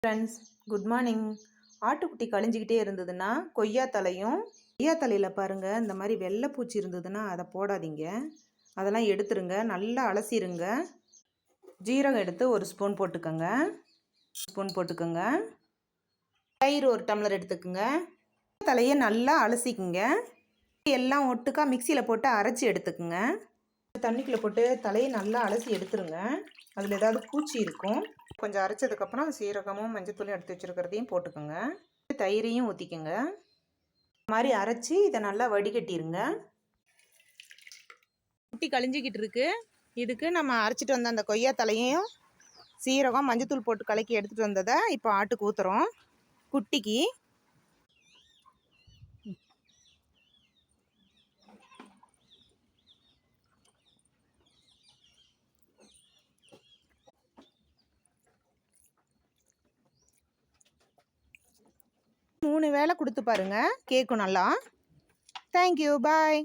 Friends, good morning. ஆட்டுக்குட்டி கழிஞ்சிக்கிட்டே இருந்ததுன்னா கொய்யா தலையில் பாருங்கள், இந்த மாதிரி வெள்ளைப்பூச்சி இருந்ததுன்னா அதை போடாதீங்க. அதெல்லாம் எடுத்துருங்க, நல்லா அலசிடுங்க. ஜீரகம் எடுத்து ஒரு ஸ்பூன் போட்டுக்கோங்க. தயிர் ஒரு டம்ளர் எடுத்துக்கோங்க. தலையை நல்லா அலசிக்குங்க. எல்லாம் ஒட்டுக்கா மிக்சியில் போட்டு அரைச்சி எடுத்துக்குங்க. தண்ணிக்குள்ளே போட்டு தலையை நல்லா அலசி எடுத்துருங்க. அதில் ஏதாவது பூச்சி இருக்கும். கொஞ்சம் அரைச்சதுக்கப்புறம் சீரகமும் மஞ்சத்தூளும் எடுத்து வச்சுருக்கிறதையும் போட்டுக்கோங்க. தயிரையும் ஊற்றிக்கோங்க. இந்த மாதிரி அரைச்சி இதை நல்லா வடிகட்டிடுங்க. குட்டி கழிஞ்சிக்கிட்டு இருக்கு. இதுக்கு நம்ம அரைச்சிட்டு வந்த அந்த கொய்யா தலையையும் சீரகம் மஞ்சத்தூள் போட்டு கலக்கி எடுத்துகிட்டு வந்ததை இப்போ ஆட்டுக்கு ஊற்றுறோம். குட்டிக்கு 3 வேளை கொடுத்து பாருங்க, கேட்கும் நல்லா. தேங்க்யூ, பாய்.